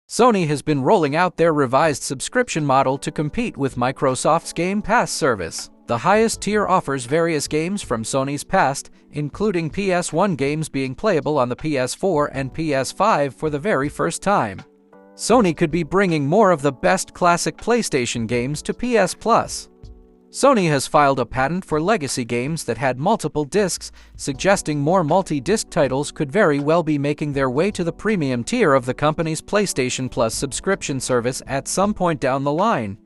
Sony has been rolling out their revised subscription model to compete with Microsoft's Game Pass service. The highest tier offers various games from Sony's past, including Ps1 games being playable on the Ps4 and Ps5 for the very first time. Sony could be bringing more of the best classic PlayStation games to PS Plus. Sony has filed a patent for legacy games that had multiple discs, suggesting more multi-disc titles could very well be making their way to the premium tier of the company's PlayStation Plus subscription service at some point down the line.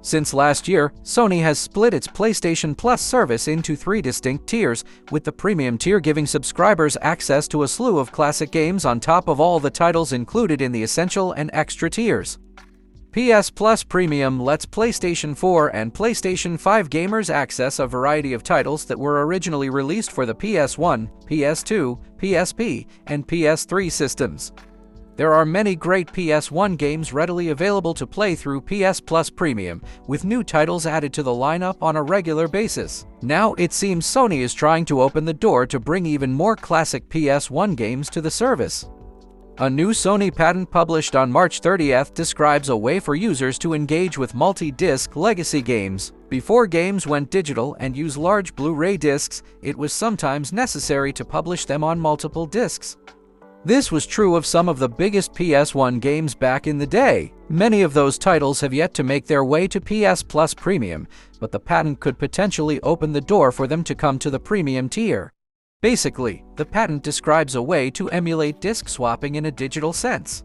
Since last year, Sony has split its PlayStation Plus service into 3 distinct tiers, with the premium tier giving subscribers access to a slew of classic games on top of all the titles included in the Essential and Extra tiers. PS Plus Premium lets PlayStation 4 and PlayStation 5 gamers access a variety of titles that were originally released for the PS1, Ps2, PSP, and Ps3 systems. There are many great PS1 games readily available to play through PS Plus Premium, with new titles added to the lineup on a regular basis. Now it seems Sony is trying to open the door to bring even more classic PS1 games to the service. A new Sony patent published on March 30th describes a way for users to engage with multi-disc legacy games. Before games went digital and use large Blu-ray discs, it was sometimes necessary to publish them on multiple discs. This was true of some of the biggest PS1 games back in the day. Many of those titles have yet to make their way to PS Plus Premium, but the patent could potentially open the door for them to come to the premium tier. Basically, the patent describes a way to emulate disc swapping in a digital sense.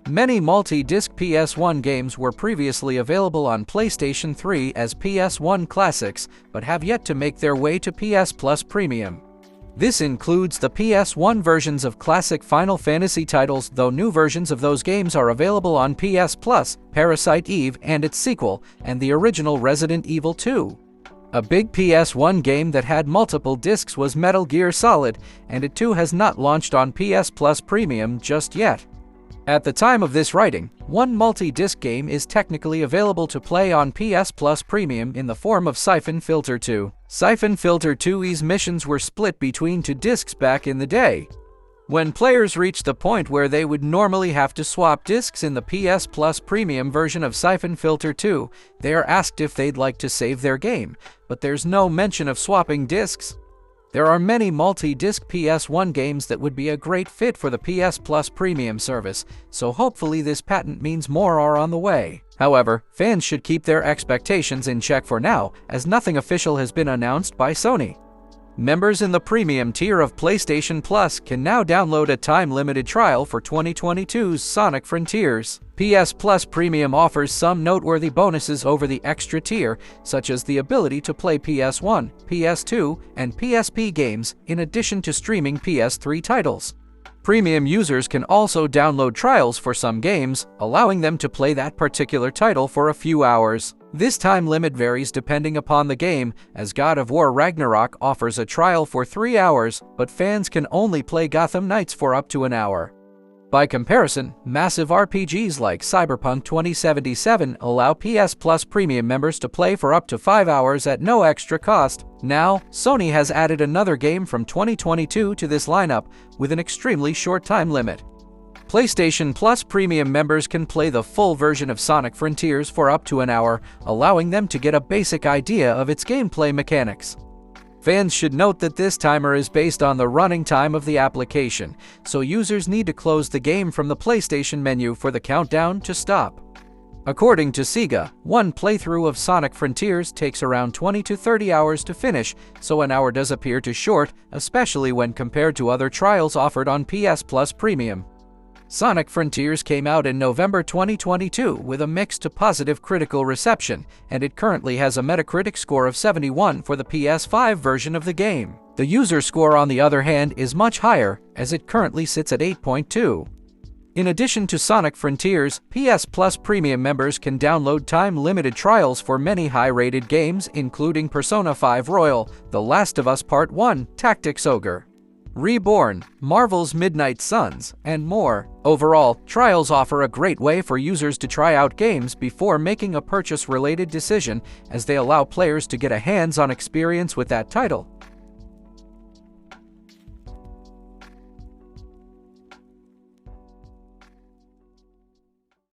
Many multi-disc PS1 games were previously available on PlayStation 3 as PS1 classics, but have yet to make their way to PS Plus Premium. This includes the PS1 versions of classic Final Fantasy titles, though new versions of those games are available on PS Plus, Parasite Eve and its sequel, and the original Resident Evil 2. A big PS1 game that had multiple discs was Metal Gear Solid, and it too has not launched on PS Plus Premium just yet. At the time of this writing, one multi-disc game is technically available to play on PS Plus Premium in the form of Siphon Filter 2. Siphon Filter 2's missions were split between 2 discs back in the day. When players reach the point where they would normally have to swap discs in the PS Plus Premium version of Siphon Filter 2, they are asked if they'd like to save their game, but there's no mention of swapping discs. There are many multi-disc PS1 games that would be a great fit for the PS Plus Premium service, so hopefully this patent means more are on the way. However, fans should keep their expectations in check for now, as nothing official has been announced by Sony. Members in the premium tier of PlayStation Plus can now download a time-limited trial for 2022's Sonic Frontiers. PS Plus Premium offers some noteworthy bonuses over the extra tier, such as the ability to play PS1, PS2, and PSP games, in addition to streaming PS3 titles. Premium users can also download trials for some games, allowing them to play that particular title for a few hours. This time limit varies depending upon the game, as God of War Ragnarok offers a trial for 3 hours, but fans can only play Gotham Knights for up to an hour. By comparison, massive RPGs like Cyberpunk 2077 allow PS Plus Premium members to play for up to 5 hours at no extra cost. Now, Sony has added another game from 2022 to this lineup, with an extremely short time limit. PlayStation Plus Premium members can play the full version of Sonic Frontiers for up to an hour, allowing them to get a basic idea of its gameplay mechanics. Fans should note that this timer is based on the running time of the application, so users need to close the game from the PlayStation menu for the countdown to stop. According to Sega, one playthrough of Sonic Frontiers takes around 20 to 30 hours to finish, so an hour does appear too short, especially when compared to other trials offered on PS Plus Premium. Sonic Frontiers came out in November 2022 with a mixed to positive critical reception, and it currently has a Metacritic score of 71 for the PS5 version of the game. The user score, on the other hand, is much higher, as it currently sits at 8.2. In addition to Sonic Frontiers, PS Plus Premium members can download time-limited trials for many high-rated games, including Persona 5 Royal, The Last of Us Part 1, Tactics Ogre, Reborn, Marvel's Midnight Suns, and more. Overall, trials offer a great way for users to try out games before making a purchase-related decision, as they allow players to get a hands-on experience with that title.